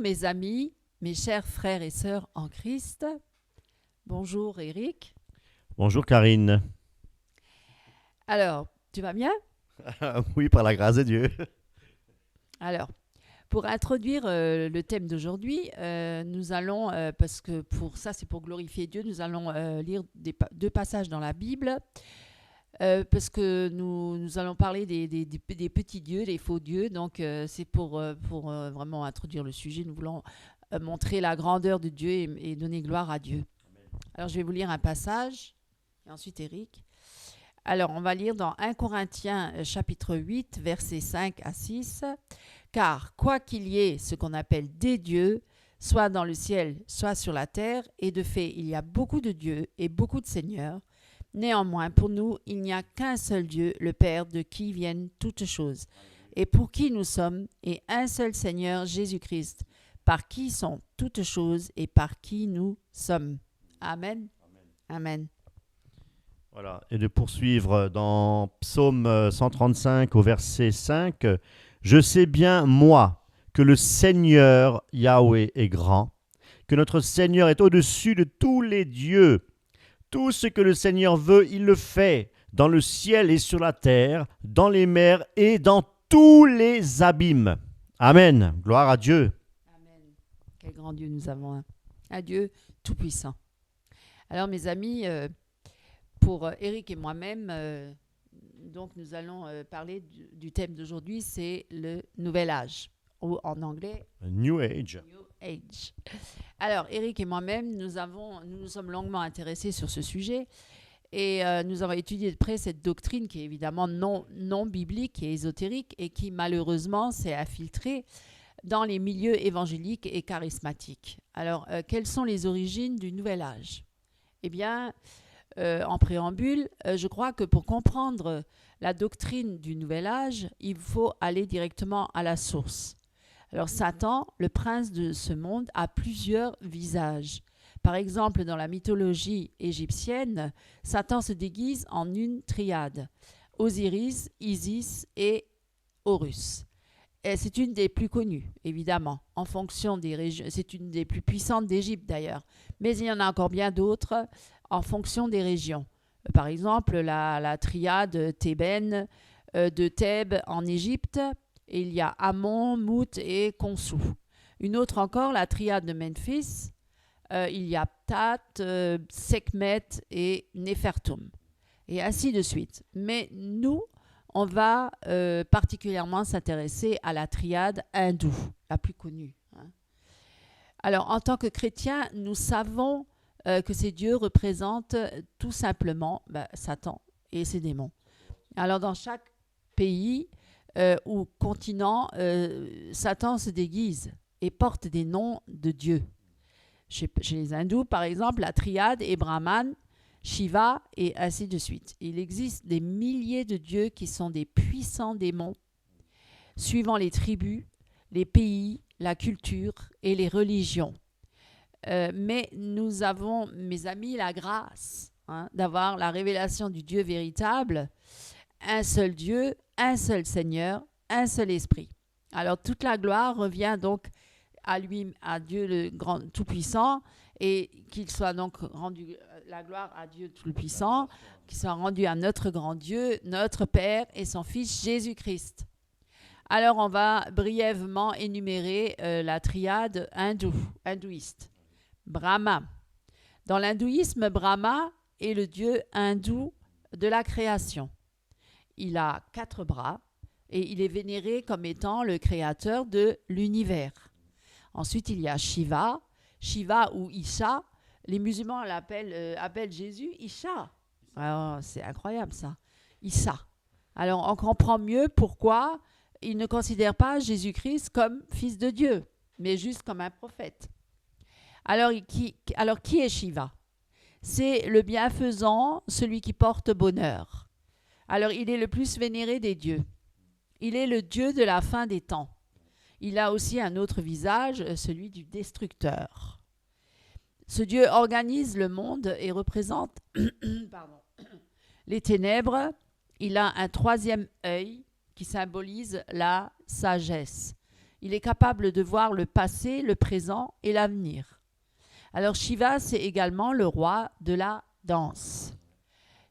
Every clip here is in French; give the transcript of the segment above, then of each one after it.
mes amis, mes chers frères et sœurs en Christ. Bonjour Eric. Bonjour Karine. Alors, tu vas bien? Oui, par la grâce de Dieu. Alors, pour introduire le thème d'aujourd'hui, nous allons, parce que pour ça c'est pour glorifier Dieu, nous allons lire deux passages dans la Bible, parce que nous allons parler des petits dieux, des faux dieux, donc c'est pour vraiment introduire le sujet. Nous voulons montrer la grandeur de Dieu et donner gloire à Dieu. Alors je vais vous lire un passage, et ensuite Eric. Alors on va lire dans 1 Corinthiens chapitre 8, versets 5 à 6. Car quoi qu'il y ait ce qu'on appelle des dieux, soit dans le ciel, soit sur la terre, et de fait il y a beaucoup de dieux et beaucoup de seigneurs, néanmoins pour nous il n'y a qu'un seul Dieu, le Père, de qui viennent toutes choses, et pour qui nous sommes, et un seul Seigneur, Jésus-Christ, par qui sont toutes choses et par qui nous sommes. Amen. Amen. Voilà. Et de poursuivre dans Psaume 135 au verset 5. Je sais bien, moi, que le Seigneur Yahweh est grand, que notre Seigneur est au-dessus de tous les dieux. Tout ce que le Seigneur veut, il le fait, dans le ciel et sur la terre, dans les mers et dans tous les abîmes. Amen. Gloire à Dieu. Amen. Quel grand Dieu nous avons, hein. Un Dieu tout-puissant. Alors mes amis, pour Eric et moi-même, donc nous allons parler du thème d'aujourd'hui, c'est le nouvel âge, ou en anglais, New Age. New Age. Alors Eric et moi-même, nous sommes longuement intéressés sur ce sujet et nous avons étudié de près cette doctrine qui est évidemment non biblique et ésotérique et qui malheureusement s'est infiltrée dans les milieux évangéliques et charismatiques. Alors, quelles sont les origines du nouvel âge ? Eh bien, en préambule, je crois que pour comprendre la doctrine du nouvel âge, il faut aller directement à la source. Alors, Satan, le prince de ce monde, a plusieurs visages. Par exemple, dans la mythologie égyptienne, Satan se déguise en une triade, Osiris, Isis et Horus. Et c'est une des plus connues, évidemment, en fonction des régions. C'est une des plus puissantes d'Égypte, d'ailleurs. Mais il y en a encore bien d'autres en fonction des régions. Par exemple, la triade thébaine de Thèbes en Égypte. Et il y a Amon, Mout et Khonsou. Une autre encore, la triade de Memphis. Il y a Ptah, Sekhmet et Néfertum. Et ainsi de suite. Mais nous, on va particulièrement s'intéresser à la triade hindoue, la plus connue. Alors, en tant que chrétiens, nous savons que ces dieux représentent tout simplement Satan et ses démons. Alors, dans chaque pays ou continent, Satan se déguise et porte des noms de dieux. Chez les hindous, par exemple, la triade est Brahman, Shiva et ainsi de suite. Il existe des milliers de dieux qui sont des puissants démons, suivant les tribus, les pays, la culture et les religions. Mais nous avons, mes amis, la grâce d'avoir la révélation du Dieu véritable, un seul Dieu, un seul Seigneur, un seul Esprit. Alors toute la gloire revient donc à lui, à Dieu le grand tout-puissant, et qu'il soit donc rendu la gloire à Dieu tout-puissant, qu'il soit rendu à notre grand Dieu, notre Père et son Fils Jésus-Christ. Alors on va brièvement énumérer la triade hindouiste. Brahma. Dans l'hindouisme, Brahma est le dieu hindou de la création. Il a 4 bras et il est vénéré comme étant le créateur de l'univers. Ensuite, il y a Shiva ou Isha. Les musulmans appellent Jésus Isha. Alors, c'est incroyable ça. Isha. Alors, on comprend mieux pourquoi ils ne considèrent pas Jésus-Christ comme fils de Dieu, mais juste comme un prophète. Alors, qui est Shiva ? C'est le bienfaisant, celui qui porte bonheur. Alors, il est le plus vénéré des dieux. Il est le dieu de la fin des temps. Il a aussi un autre visage, celui du destructeur. Ce Dieu organise le monde et représente les ténèbres. Il a un 3e œil qui symbolise la sagesse. Il est capable de voir le passé, le présent et l'avenir. Alors Shiva, c'est également le roi de la danse.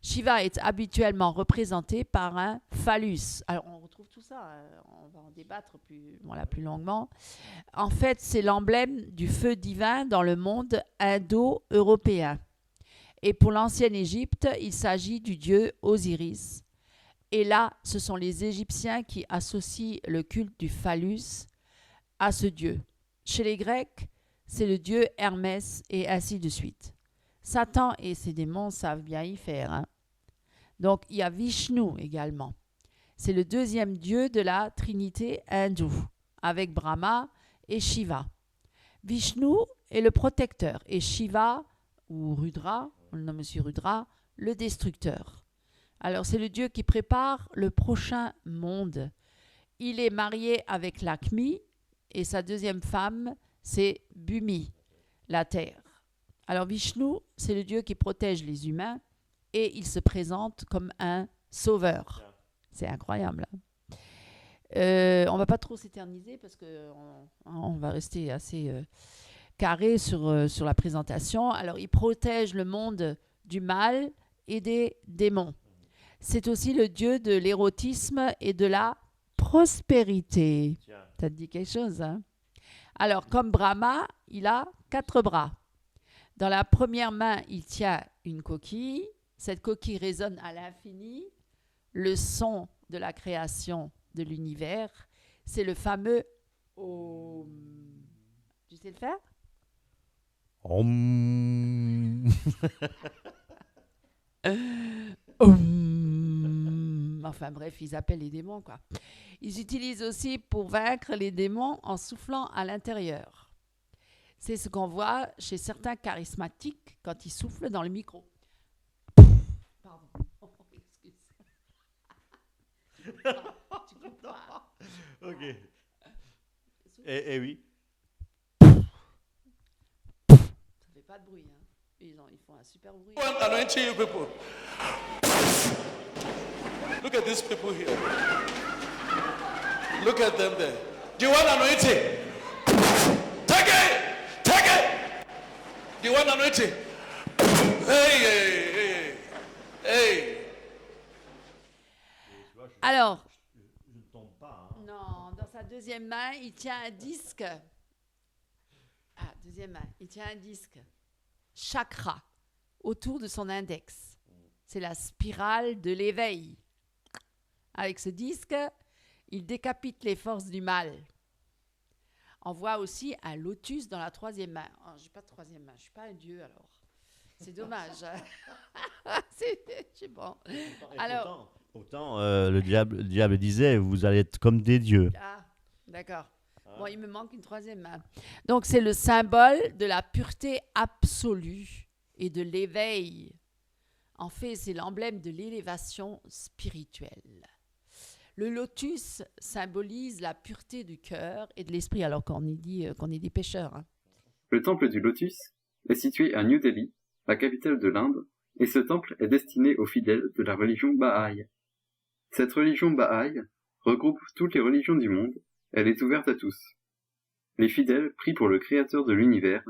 Shiva est habituellement représenté par un phallus. Alors on retrouve tout ça, on va en débattre plus longuement. En fait, c'est l'emblème du feu divin dans le monde indo-européen. Et pour l'ancienne Égypte, il s'agit du dieu Osiris. Et là, ce sont les Égyptiens qui associent le culte du phallus à ce dieu. Chez les Grecs, c'est le dieu Hermès et ainsi de suite. Satan et ses démons savent bien y faire. Hein. Donc, il y a Vishnu également. C'est le deuxième dieu de la trinité hindoue, avec Brahma et Shiva. Vishnu est le protecteur et Shiva, ou Rudra, on le nomme aussi Rudra, le destructeur. Alors, c'est le dieu qui prépare le prochain monde. Il est marié avec Lakshmi et sa deuxième femme, c'est Bhumi, la terre. Alors, Vishnu, c'est le dieu qui protège les humains et il se présente comme un sauveur. C'est incroyable. On ne va pas trop s'éterniser parce qu'on va rester assez carré sur la présentation. Alors, il protège le monde du mal et des démons. C'est aussi le dieu de l'érotisme et de la prospérité. Ça te dit quelque chose, hein? Alors, comme Brahma, il a 4 bras. Dans la première main, il tient une coquille. Cette coquille résonne à l'infini. Le son de la création de l'univers, c'est le fameux Om. Tu sais le faire? Om. Om. Enfin bref, ils appellent les démons, quoi. Ils utilisent aussi pour vaincre les démons en soufflant à l'intérieur. C'est ce qu'on voit chez certains charismatiques quand ils soufflent dans le micro. Pardon. Oh, excuse. Tu comprends? Ok. Et oui. Ça fait pas de bruit, hein. Ils font un super bruit. Anointing you people. Look at these people here. Look at them there. Do you want anointing? Take it! Take it! Do you want anointing? Hey, hey, hey, hey. Alors, Je ne tombe pas. Hein. non, dans sa deuxième main, il tient un disque. Ah, deuxième main, il tient un disque. Chakra, autour de son index. C'est la spirale de l'éveil. Avec ce disque, il décapite les forces du mal. On voit aussi un lotus dans la troisième main. Oh, je n'ai pas de troisième main, je ne suis pas un dieu alors. C'est dommage. c'est bon. Alors, Pourtant, le diable disait, vous allez être comme des dieux. Ah, d'accord. Bon, il me manque une troisième main. Donc, c'est le symbole de la pureté absolue et de l'éveil. En fait, c'est l'emblème de l'élévation spirituelle. Le lotus symbolise la pureté du cœur et de l'esprit, alors qu'on dit qu'on est des pécheurs. Hein. Le temple du Lotus est situé à New Delhi, la capitale de l'Inde, et ce temple est destiné aux fidèles de la religion Baha'i. Cette religion Baha'i regroupe toutes les religions du monde, elle est ouverte à tous. Les fidèles prient pour le créateur de l'univers,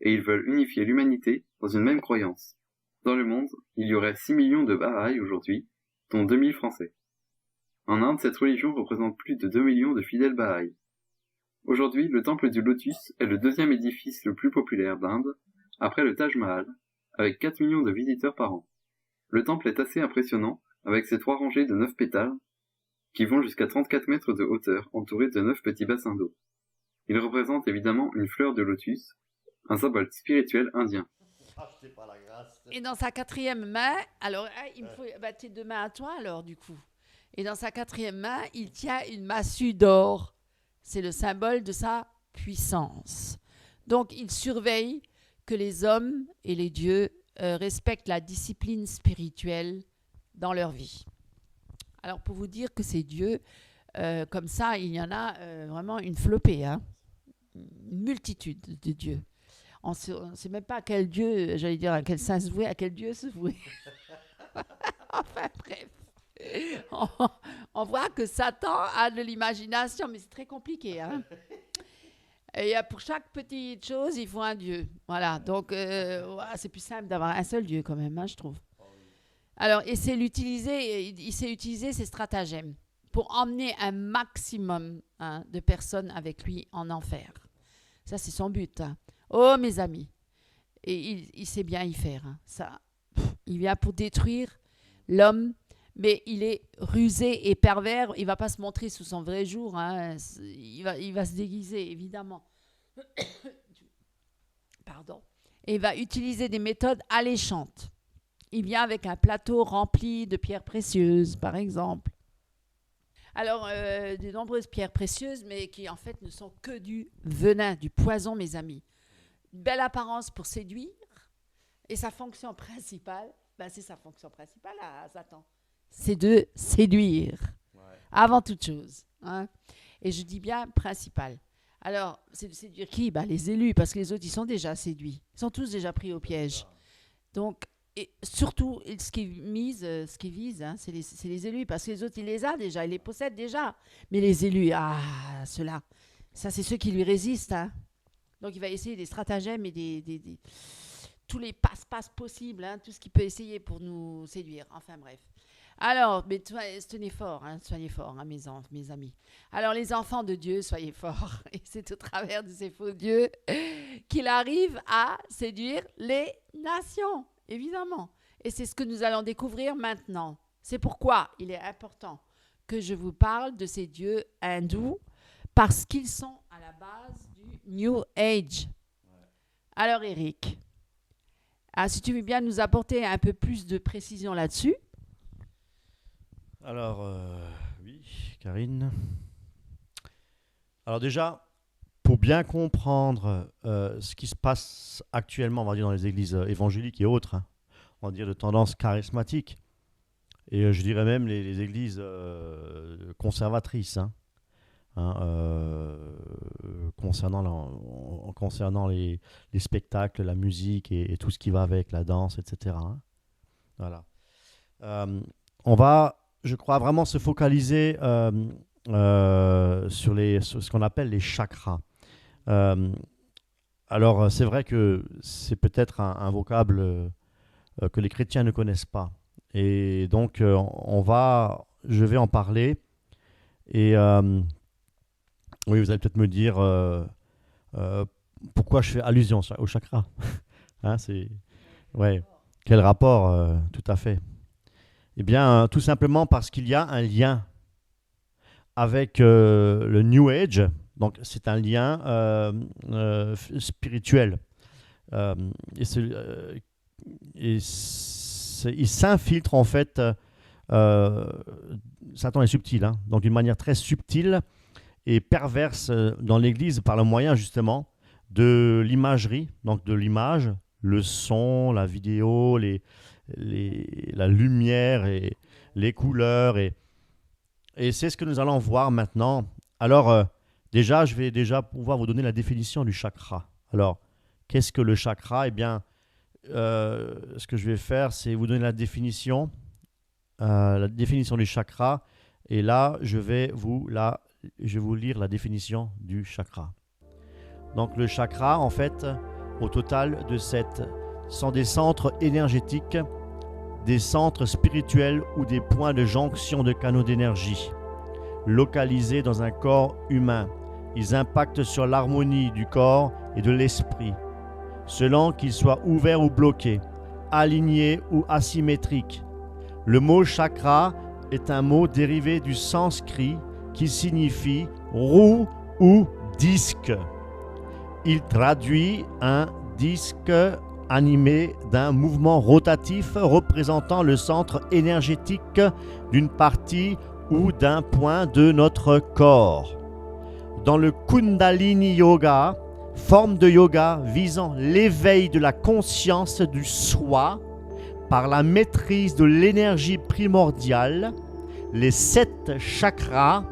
et ils veulent unifier l'humanité dans une même croyance. Dans le monde, il y aurait 6 millions de Baha'i aujourd'hui, dont 2000 Français. En Inde, cette religion représente plus de 2 millions de fidèles Baha'i. Aujourd'hui, le temple du Lotus est le deuxième édifice le plus populaire d'Inde, après le Taj Mahal, avec 4 millions de visiteurs par an. Le temple est assez impressionnant, avec ses 3 rangées de 9 pétales, qui vont jusqu'à 34 mètres de hauteur, entourés de 9 petits bassins d'eau. Il représente évidemment une fleur de lotus, un symbole spirituel indien. Et dans sa quatrième main, alors il me faut tes 2 mains à toi alors du coup. Et dans sa quatrième main, il tient une massue d'or. C'est le symbole de sa puissance. Donc il surveille que les hommes et les dieux respectent la discipline spirituelle dans leur vie. Alors pour vous dire que ces dieux, comme ça, il y en a vraiment une flopée, hein, une multitude de dieux. On ne sait même pas à quel dieu, j'allais dire à quel saint se vouer, à quel dieu se vouer. Enfin bref. on, on voit que Satan a de l'imagination, mais c'est très compliqué. Hein. Et pour chaque petite chose, il faut un Dieu. Voilà, donc c'est plus simple d'avoir un seul Dieu quand même, hein, je trouve. Alors, il sait utiliser ses stratagèmes pour emmener un maximum de personnes avec lui en enfer. Ça, c'est son but. Hein. Oh, mes amis. Et il sait bien y faire. Hein. Ça, il vient pour détruire l'homme, mais il est rusé et pervers. Il ne va pas se montrer sous son vrai jour. Hein. Il va se déguiser, évidemment. Pardon. Et il va utiliser des méthodes alléchantes. Il vient avec un plateau rempli de pierres précieuses, par exemple. Alors, de nombreuses pierres précieuses, mais qui en fait ne sont que du venin, du poison, mes amis. Une belle apparence pour séduire. Et sa fonction principale, c'est sa fonction principale à Satan. C'est de séduire, avant toute chose. Hein. Et je dis bien principale. Alors, c'est de séduire qui ? Les élus, parce que les autres, ils sont déjà séduits. Ils sont tous déjà pris au piège. Donc, et surtout, ce qu'ils visent, hein, c'est les élus, parce que les autres, il les a déjà, il les possède déjà. Mais les élus, ceux-là, ça, c'est ceux qui lui résistent. Hein. Donc, il va essayer des stratagèmes et tous les passe-passe possibles, hein, tout ce qu'il peut essayer pour nous séduire. Enfin, bref. Alors, mais soyez forts, hein, mes amis. Alors, les enfants de Dieu, soyez forts. Et c'est au travers de ces faux dieux qu'il arrive à séduire les nations. Évidemment. Et c'est ce que nous allons découvrir maintenant. C'est pourquoi il est important que je vous parle de ces dieux hindous, parce qu'ils sont à la base du New Age. Alors, Eric, si tu veux bien nous apporter un peu plus de précision là-dessus. Alors, oui, Karine. Alors déjà, pour bien comprendre ce qui se passe actuellement, on va dire, dans les églises évangéliques et autres, hein, on va dire de tendance charismatique, et je dirais même les églises conservatrices, concernant les spectacles, la musique et tout ce qui va avec, la danse, etc. Hein. Voilà. On va, je crois, vraiment se focaliser sur ce qu'on appelle les chakras. Alors, c'est vrai que c'est peut-être un vocable que les chrétiens ne connaissent pas. Et donc, je vais en parler. Et oui, vous allez peut-être me dire pourquoi je fais allusion au chakra. Hein, ouais. Quel rapport, tout à fait. Eh bien, tout simplement parce qu'il y a un lien avec le New Age. Donc, c'est un lien spirituel. Il s'infiltre, en fait. Satan est subtil, hein, donc d'une manière très subtile et perverse dans l'Église par le moyen, justement, de l'imagerie, donc de l'image, le son, la vidéo, la lumière et les couleurs. Et c'est ce que nous allons voir maintenant. Alors, je vais pouvoir vous donner la définition du chakra. Alors, qu'est-ce que le chakra ? Eh bien, ce que je vais faire, c'est vous donner la définition du chakra. Et là, je vais vous lire la définition du chakra. Donc, le chakra, en fait, au total de 7, sont des centres énergétiques, des centres spirituels ou des points de jonction de canaux d'énergie, localisés dans un corps humain. Ils impactent sur l'harmonie du corps et de l'esprit, selon qu'ils soient ouverts ou bloqués, alignés ou asymétriques. Le mot chakra est un mot dérivé du sanskrit qui signifie roue ou disque. Il traduit un disque animé d'un mouvement rotatif représentant le centre énergétique d'une partie ou d'un point de notre corps. Dans le Kundalini Yoga, forme de yoga visant l'éveil de la conscience du soi par la maîtrise de l'énergie primordiale, les 7 chakras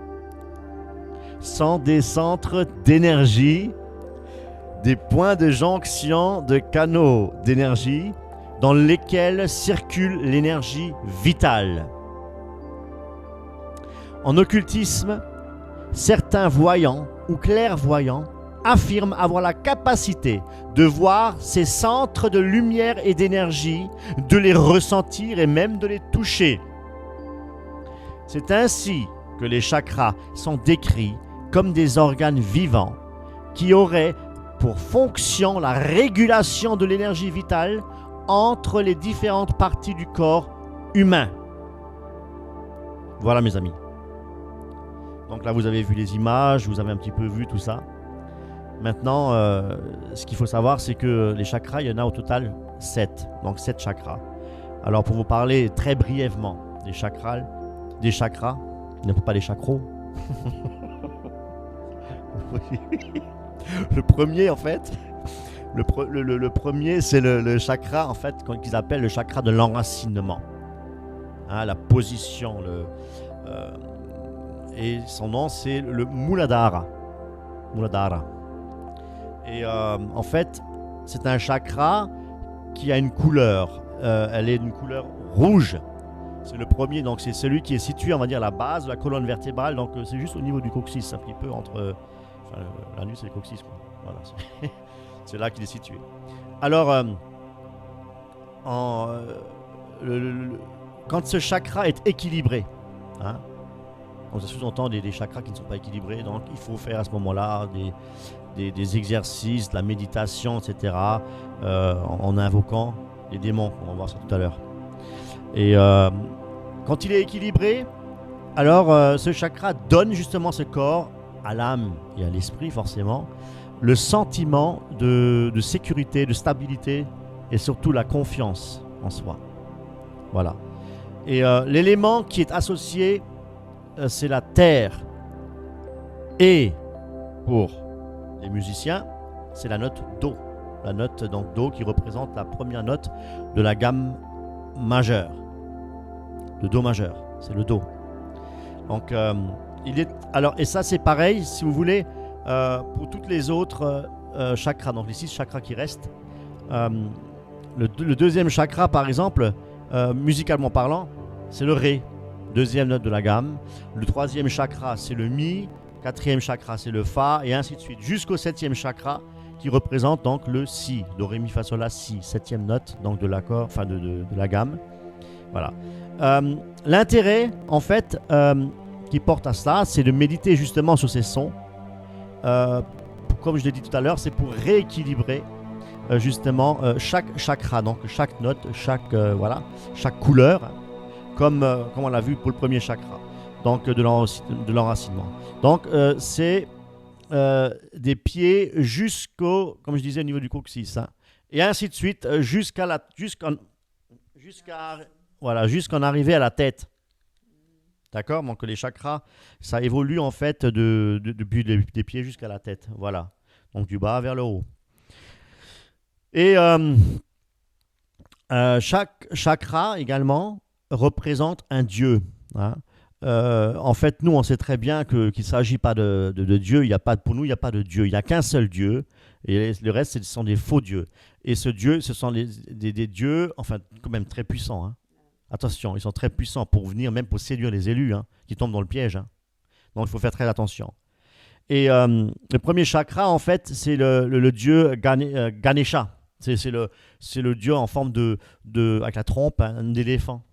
sont des centres d'énergie, des points de jonction de canaux d'énergie dans lesquels circule l'énergie vitale. En occultisme, certains voyants ou clairvoyants affirment avoir la capacité de voir ces centres de lumière et d'énergie, de les ressentir et même de les toucher. C'est ainsi que les chakras sont décrits comme des organes vivants qui auraient pour fonction la régulation de l'énergie vitale entre les différentes parties du corps humain. Voilà mes amis. Donc là vous avez vu les images, vous avez un petit peu vu tout ça. Maintenant, ce qu'il faut savoir, c'est que les chakras, il y en a au total 7. Donc 7 chakras. Alors pour vous parler très brièvement des chakras, non pas des chakros. Le premier en fait, le premier c'est le chakra en fait qu'ils appellent le chakra de l'enracinement. Hein, la position, et son nom c'est le Muladhara. Muladhara. Et en fait, c'est un chakra qui a une couleur. Elle est d'une couleur rouge. C'est le premier, donc c'est celui qui est situé, on va dire, à la base de la colonne vertébrale. Donc c'est juste au niveau du coccyx, un petit peu entre. Enfin, l'anus et le coccyx. Quoi. Voilà, c'est là qu'il est situé. Alors, quand ce chakra est équilibré, hein, on sous-entend des chakras qui ne sont pas équilibrés, donc il faut faire à ce moment-là des exercices, de la méditation, etc., en invoquant les démons. On va voir ça tout à l'heure. Et quand il est équilibré, alors ce chakra donne justement ce corps à l'âme et à l'esprit, forcément, le sentiment de sécurité, de stabilité et surtout la confiance en soi. Voilà. Et l'élément qui est associé, c'est la terre. Et pour les musiciens, c'est la note Do. La note donc Do qui représente la première note de la gamme majeure. Le Do majeur, c'est le Do. Donc alors, et ça c'est pareil, si vous voulez, pour toutes les autres chakras, donc les 6 chakras qui restent. Le deuxième chakra, par exemple, musicalement parlant, c'est le Ré, deuxième note de la gamme. Le troisième chakra, c'est le Mi. Quatrième chakra, c'est le Fa, et ainsi de suite, jusqu'au 7e chakra, qui représente donc le Si, Do, Ré, Mi, Fa, Sol, La, Si, 7e note donc de l'accord, enfin de la gamme. Voilà. L'intérêt, en fait, qui porte à cela, c'est de méditer justement sur ces sons. Comme je l'ai dit tout à l'heure, c'est pour rééquilibrer justement chaque chakra, donc chaque note, chaque couleur, comme on l'a vu pour le premier chakra, donc de l'enracinement. Donc c'est des pieds jusqu'au, comme je disais, au niveau du coccyx, hein, et ainsi de suite jusqu'en arriver à la tête. D'accord? Donc les chakras, ça évolue en fait depuis des pieds jusqu'à la tête. Voilà. Donc du bas vers le haut. Et chaque chakra également représente un dieu. Hein. En fait, nous, on sait très bien qu'il ne s'agit pas de Dieu. Pour nous, il n'y a pas de Dieu. Il n'y a qu'un seul Dieu. Et le reste, ce sont des faux dieux. Et ce Dieu, ce sont des dieux, enfin, quand même très puissants. Hein. Attention, ils sont très puissants pour venir, même pour séduire les élus, hein, qui tombent dans le piège. Hein. Donc, il faut faire très attention. Et le premier chakra, en fait, c'est le dieu Ganesha. C'est le dieu en forme avec la trompe, un éléphant.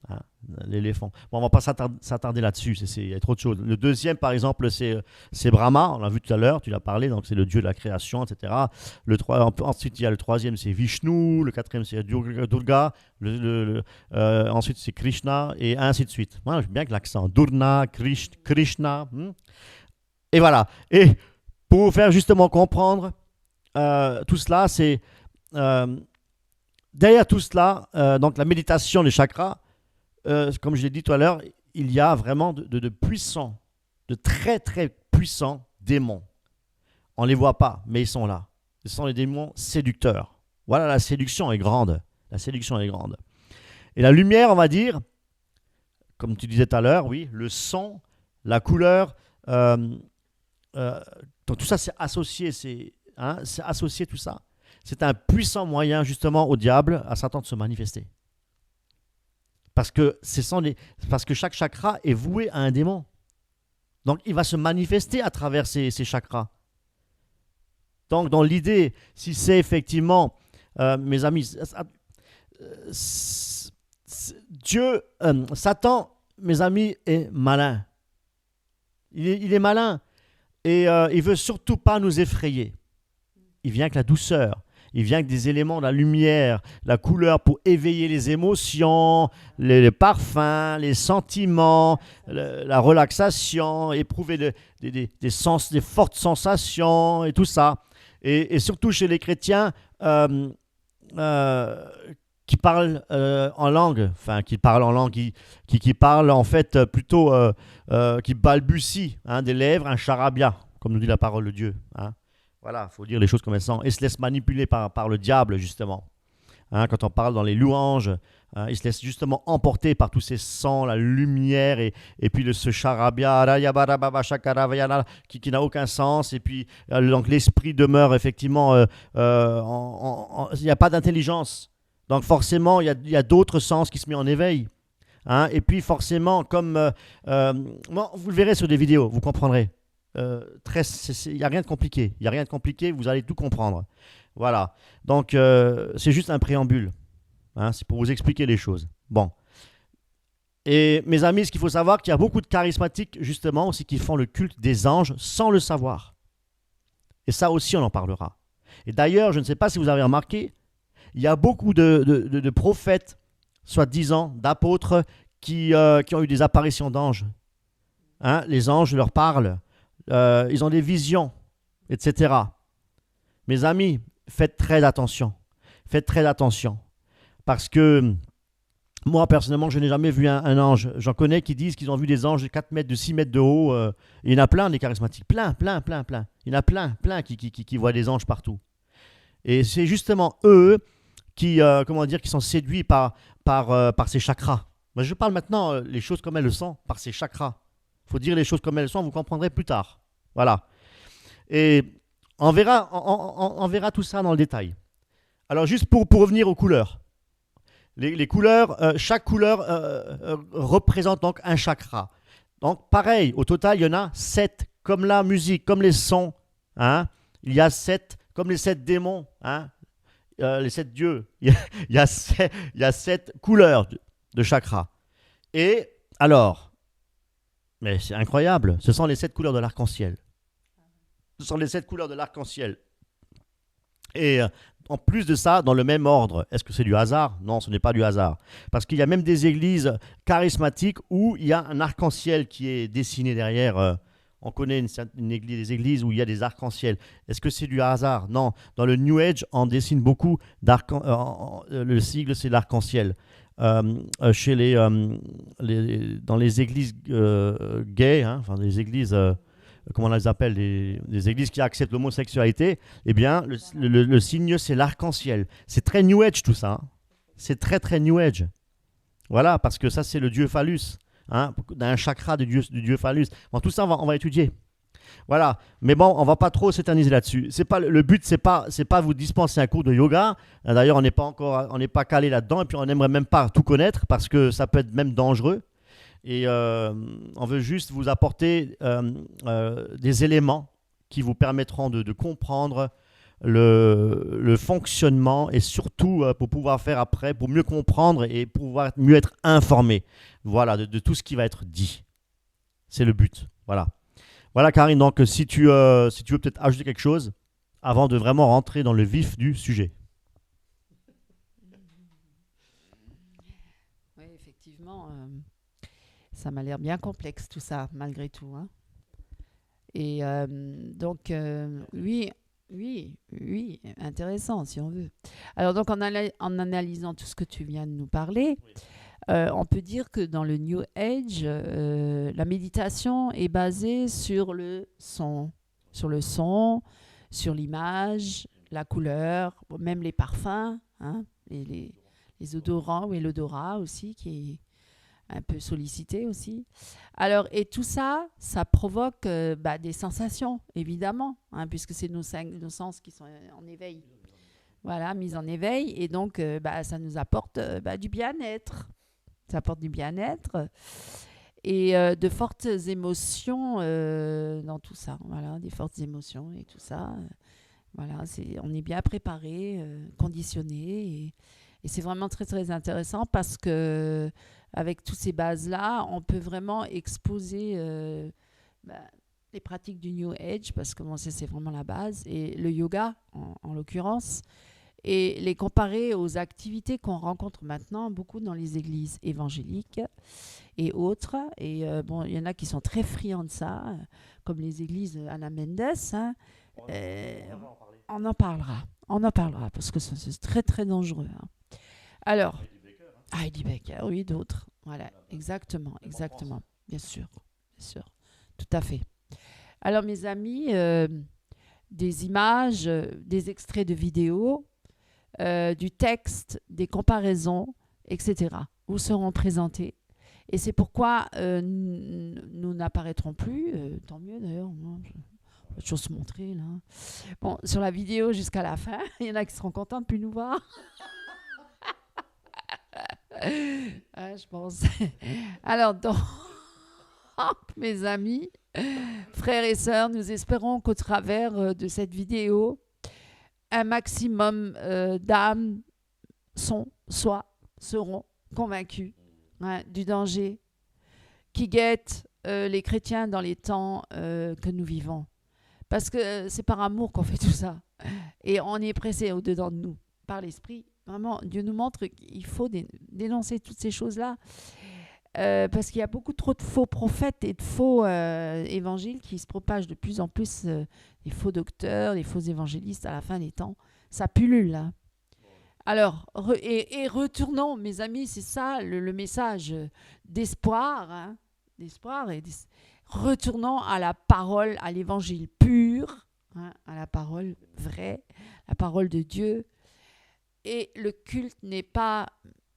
Hein, l'éléphant. Bon, on ne va pas s'attarder là-dessus, il y a trop de choses. Le deuxième, par exemple, c'est Brahma, on l'a vu tout à l'heure, tu l'as parlé, donc c'est le dieu de la création, etc. Ensuite, il y a le troisième, c'est Vishnu, le quatrième, c'est Durga, ensuite, c'est Krishna, et ainsi de suite. Moi, j'aime bien que l'accent, Durna, Krishna. Et voilà. Et pour vous faire justement comprendre tout cela, c'est derrière tout cela, donc la méditation des chakras, comme je l'ai dit tout à l'heure, il y a vraiment de puissants, de très très puissants démons. On ne les voit pas, mais ils sont là. Ce sont les démons séducteurs. Voilà, la séduction est grande. La séduction est grande. Et la lumière, on va dire, comme tu disais tout à l'heure, oui, le son, la couleur, donc tout ça c'est associé, c'est associé tout ça. C'est un puissant moyen justement au diable, à Satan de se manifester. Parce que chaque chakra est voué à un démon. Donc, il va se manifester à travers ces chakras. Donc, dans l'idée, si c'est effectivement, mes amis, Satan, mes amis, est malin. Il est malin et il veut surtout pas nous effrayer. Il vient avec la douceur. Il vient avec des éléments, la lumière, la couleur pour éveiller les émotions, les parfums, les sentiments, la relaxation, éprouver des fortes sensations et tout ça. Et surtout chez les chrétiens qui parlent en langue, qui parlent en fait plutôt, qui balbutient des lèvres, un charabia, comme nous dit la parole de Dieu. Voilà, il faut dire les choses comme elles sont. Et se laisse manipuler par le diable, justement. Quand on parle dans les louanges, il se laisse justement emporter par tous ces sons, la lumière, et puis ce charabia, qui n'a aucun sens. Et puis, donc l'esprit demeure effectivement, il n'y a pas d'intelligence. Donc forcément, il y a d'autres sens qui se mettent en éveil. Et puis forcément, comme vous le verrez sur des vidéos, vous comprendrez. Il n'y a rien de compliqué. Il n'y a rien de compliqué, vous allez tout comprendre. Voilà. Donc, c'est juste un préambule. C'est pour vous expliquer les choses. Bon. Et mes amis, ce qu'il faut savoir, qu'il y a beaucoup de charismatiques, justement, aussi qui font le culte des anges sans le savoir. Et ça aussi, on en parlera. Et d'ailleurs, je ne sais pas si vous avez remarqué, il y a beaucoup de prophètes, soi-disant, d'apôtres, qui ont eu des apparitions d'anges. Les anges leur parlent. Ils ont des visions, etc. Mes amis, faites très attention. Faites très attention. Parce que moi, personnellement, je n'ai jamais vu un ange. J'en connais qui disent qu'ils ont vu des anges de 4 mètres, de 6 mètres de haut. Il y en a plein, des charismatiques. Plein. Il y en a plein qui voient des anges partout. Et c'est justement eux qui sont séduits par ces chakras. Moi, je parle maintenant les choses comme elles le sont, par ces chakras. Il faut dire les choses comme elles sont, vous comprendrez plus tard. Voilà. Et on verra tout ça dans le détail. Alors, juste pour revenir aux couleurs. Les couleurs, chaque couleur représente donc un chakra. Donc, pareil, au total, il y en a 7, comme la musique, comme les sons. Il y a 7, comme les 7 démons, les 7 dieux. Il y a 7 couleurs de chakras. Et alors, mais c'est incroyable, ce sont les 7 couleurs de l'arc-en-ciel. Ce sont les 7 couleurs de l'arc-en-ciel. Et en plus de ça, dans le même ordre, est-ce que c'est du hasard? Non, ce n'est pas du hasard. Parce qu'il y a même des églises charismatiques où il y a un arc-en-ciel qui est dessiné derrière. On connaît des églises où il y a des arcs-en-ciel. Est-ce que c'est du hasard? Non. Dans le New Age, on dessine beaucoup le sigle, c'est l'arc-en-ciel. Chez dans les églises gays, les églises, comment on les appelle, des églises qui acceptent l'homosexualité, eh bien, le signe, c'est l'arc-en-ciel. C'est très New Age tout ça. C'est très, très New Age. Voilà, parce que ça, c'est le dieu phallus. D'un chakra du dieu phallus. Bon, tout ça, on va étudier. Voilà. Mais bon, on ne va pas trop s'éterniser là-dessus. Le but, c'est pas vous dispenser un cours de yoga. D'ailleurs, on n'est pas calé là-dedans. Et puis, on n'aimerait même pas tout connaître parce que ça peut être même dangereux. Et on veut juste vous apporter des éléments qui vous permettront de comprendre le fonctionnement et surtout pour pouvoir faire après, pour mieux comprendre et pouvoir mieux être informé. Voilà, de tout ce qui va être dit. C'est le but. Voilà. Voilà, Karine, donc si tu veux peut-être ajouter quelque chose avant de vraiment rentrer dans le vif du sujet. Oui, effectivement, ça m'a l'air bien complexe tout ça, malgré tout. Et donc, oui, intéressant si on veut. Alors donc, en analysant tout ce que tu viens de nous parler, on peut dire que dans le New Age, la méditation est basée sur le son, sur l'image, la couleur, même les parfums, les odorants, oui, l'odorat aussi qui est un peu sollicité aussi. Alors, et tout ça, ça provoque des sensations, évidemment, puisque c'est nos sens qui sont en éveil. Voilà, mis en éveil. Et donc, ça nous apporte du bien-être. Ça apporte du bien-être. et de fortes émotions dans tout ça. Voilà, des fortes émotions et tout ça. Voilà, on est bien préparé, conditionné et c'est vraiment très très intéressant parce que avec toutes ces bases-là, on peut vraiment exposer les pratiques du New Age parce que bon, c'est vraiment la base et le yoga en l'occurrence et les comparer aux activités qu'on rencontre maintenant beaucoup dans les églises évangéliques et autres. Et bon, il y en a qui sont très friands de ça, comme les églises Ana Mendes. Hein. On en parlera parce que c'est très très dangereux. Hein. Alors, Heidi Becker, oui, d'autres. Voilà, exactement, bien sûr, tout à fait. Alors, mes amis, des images, des extraits de vidéos, du texte, des comparaisons, etc. vous seront présentés. Et c'est pourquoi nous n'apparaîtrons plus, tant mieux d'ailleurs, pas de choses se montrer là. Bon, sur la vidéo jusqu'à la fin, il y en a qui seront contents de ne plus nous voir. Je pense. Alors, donc, mes amis, frères et sœurs, nous espérons qu'au travers de cette vidéo, un maximum d'âmes seront convaincus du danger qui guette les chrétiens dans les temps que nous vivons. Parce que c'est par amour qu'on fait tout ça. Et on est pressé au-dedans de nous, par l'Esprit. Vraiment, Dieu nous montre qu'il faut dénoncer toutes ces choses-là. Parce qu'il y a beaucoup trop de faux prophètes et de faux évangiles qui se propagent de plus en plus, des faux docteurs, des faux évangélistes à la fin des temps. Ça pullule, là. Alors, retournons, mes amis, c'est ça le message d'espoir, hein, d'espoir retournons à la parole, à l'évangile pur, hein, à la parole vraie, la parole de Dieu. Et le culte n'est pas,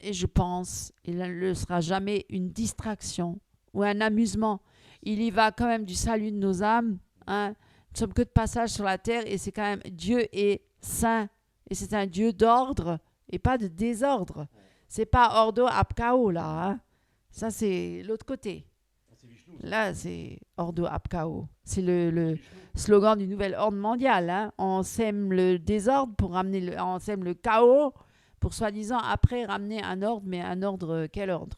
et je pense, il ne le sera jamais une distraction ou un amusement. Il y va quand même du salut de nos âmes. Hein. Nous ne sommes que de passage sur la terre et c'est quand même, Dieu est saint. Et c'est un Dieu d'ordre et pas de désordre. C'est pas ordo ab chaos, là. Hein. Ça, c'est l'autre côté. Là, c'est ordo ab chaos. C'est le slogan du nouvel ordre mondial. Hein. On sème le désordre pour ramener on sème le chaos pour soi-disant après ramener un ordre, mais un ordre, quel ordre?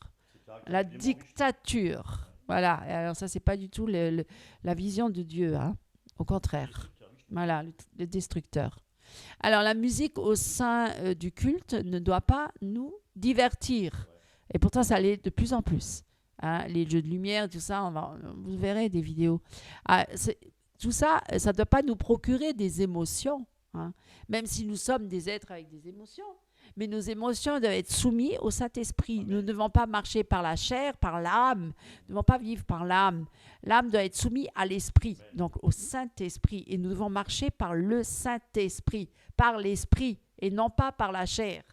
La dictature. Voilà. Et alors ça, c'est pas du tout la vision de Dieu. Hein. Au contraire. Voilà, le destructeur. Alors, la musique au sein du culte ne doit pas nous divertir. Et pourtant, ça l'est de plus en plus. Hein, les jeux de lumière, tout ça, vous verrez des vidéos. Tout ça, ça ne doit pas nous procurer des émotions. Hein, même si nous sommes des êtres avec des émotions. Mais nos émotions doivent être soumises au Saint-Esprit. Nous ne devons pas marcher par la chair, par l'âme. Nous ne devons pas vivre par l'âme. L'âme doit être soumise à l'Esprit, donc au Saint-Esprit. Et nous devons marcher par le Saint-Esprit, par l'Esprit, et non pas par la chair.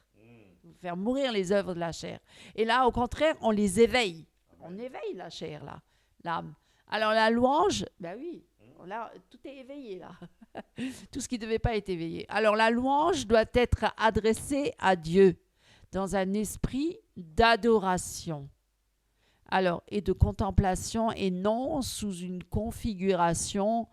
Faire mourir les œuvres de la chair. Et là, au contraire, on les éveille. On éveille la chair, là, l'âme. Alors la louange, ben oui, là, tout est éveillé, là. Tout ce qui ne devait pas être éveillé. Alors la louange doit être adressée à Dieu dans un esprit d'adoration. Alors, et de contemplation et non sous une configuration,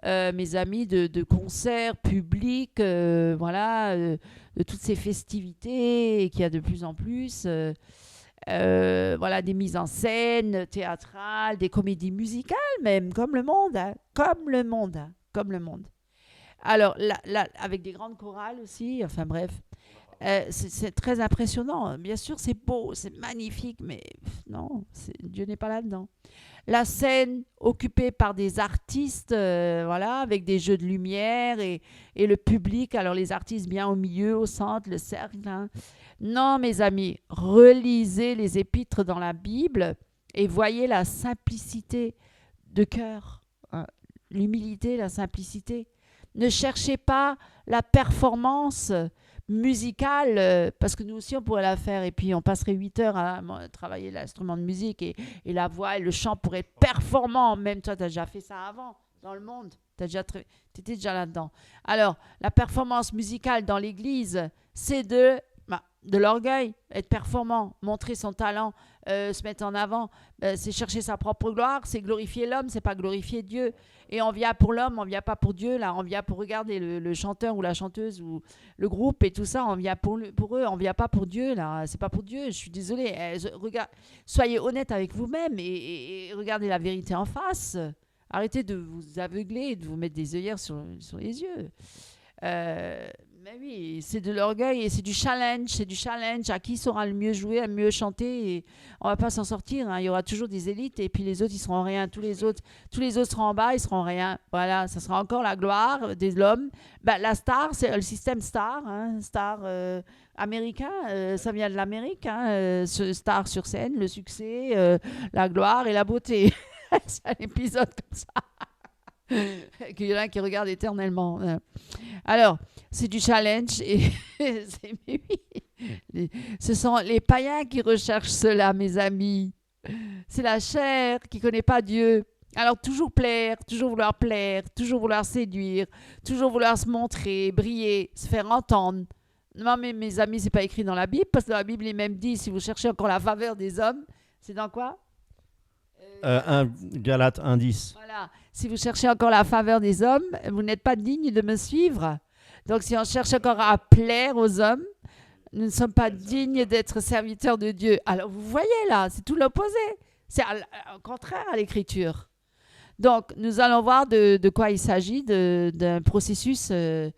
mes amis, de concerts publics, voilà, de toutes ces festivités qu'il y a de plus en plus. Voilà, des mises en scène théâtrales, des comédies musicales même, comme le monde, hein, comme le monde, hein, comme le monde. Alors, là, avec des grandes chorales aussi, enfin bref, c'est très impressionnant. Bien sûr, c'est beau, c'est magnifique, mais non, Dieu n'est pas là-dedans. La scène occupée par des artistes, voilà, avec des jeux de lumière et le public, alors les artistes bien au milieu, au centre, le cercle. Hein. Non, mes amis, relisez les épîtres dans la Bible et voyez la simplicité de cœur, hein, l'humilité, la simplicité. Ne cherchez pas la performance musicale, parce que nous aussi on pourrait la faire et puis on passerait 8 heures à travailler l'instrument de musique et la voix et le chant pourraient être performants. Même toi, tu as déjà fait ça avant dans le monde, tu étais déjà là-dedans. Alors, la performance musicale dans l'église, c'est de l'orgueil, être performant, montrer son talent, se mettre en avant, c'est chercher sa propre gloire, c'est glorifier l'homme, c'est pas glorifier Dieu. Et on vient pour l'homme, on vient pas pour Dieu, là, on vient pour regarder le chanteur ou la chanteuse ou le groupe et tout ça, on vient pour eux, on vient pas pour Dieu, là, c'est pas pour Dieu, je suis désolée. Soyez honnête avec vous-même et regardez la vérité en face. Arrêtez de vous aveugler et de vous mettre des œillères sur les yeux. Mais oui, c'est de l'orgueil et c'est du challenge. À qui saura le mieux jouer, le mieux chanter. Et on va pas s'en sortir. Hein. Il y aura toujours des élites et puis les autres, ils seront rien. Tous les autres seront en bas, ils seront rien. Voilà, ça sera encore la gloire des hommes. La star, c'est le système star, hein, star américain. Ça vient de l'Amérique. Hein, star sur scène, le succès, la gloire et la beauté. C'est un épisode comme ça. Qu'il y en a qui regardent éternellement. Alors, c'est du challenge et mais oui, ce sont les païens qui recherchent cela, mes amis. C'est la chair qui ne connaît pas Dieu. Alors, toujours plaire, toujours vouloir séduire, toujours vouloir se montrer, briller, se faire entendre. Non, mais mes amis, ce n'est pas écrit dans la Bible, parce que dans la Bible, il est même dit, si vous cherchez encore la faveur des hommes, c'est dans quoi Galates 1:10. Voilà. Si vous cherchez encore la faveur des hommes, vous n'êtes pas digne de me suivre. Donc, si on cherche encore à plaire aux hommes, nous ne sommes pas dignes d'être serviteurs de Dieu. Alors, vous voyez là, c'est tout l'opposé. C'est au contraire à l'Écriture. Donc, nous allons voir de quoi il s'agit, d'un processus. Il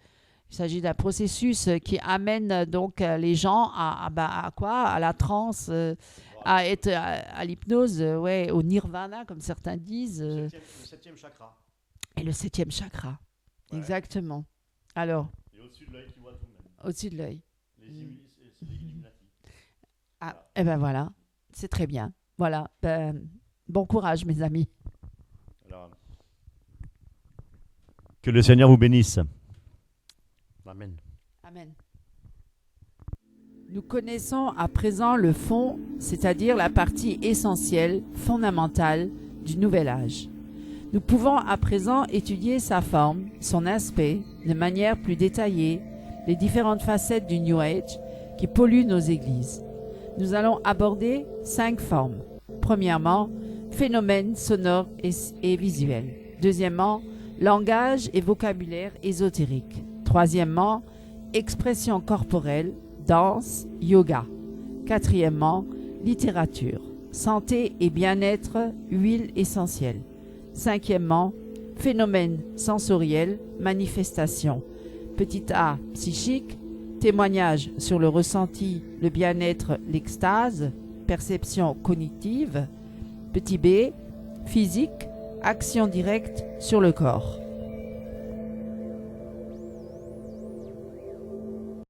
s'agit d'un processus qui amène donc les gens à quoi? À la transe, à être à l'hypnose, au nirvana, comme certains disent. Le septième chakra. Et le 7e chakra. Ouais. Exactement. Alors. Et au-dessus de l'œil qui voit tout le même. Au-dessus de l'œil. C'est les Illuminati. Ah, voilà. Et ben voilà. C'est très bien. Voilà. Bon courage, mes amis. Alors, que le Seigneur vous bénisse. Amen. Amen. Nous connaissons à présent le fond, c'est-à-dire la partie essentielle, fondamentale du nouvel âge. Nous pouvons à présent étudier sa forme, son aspect, de manière plus détaillée, les différentes facettes du New Age qui polluent nos églises. Nous allons aborder 5 formes. Premièrement, phénomènes sonores et visuels. Deuxièmement, langage et vocabulaire ésotérique. Troisièmement, expression corporelle, danse, yoga. Quatrièmement, littérature, santé et bien-être, huile essentielle. Cinquièmement, phénomènes sensoriels, manifestations. Petit a, psychique, témoignage sur le ressenti, le bien-être, l'extase, perception cognitive. Petit b, physique, action directe sur le corps.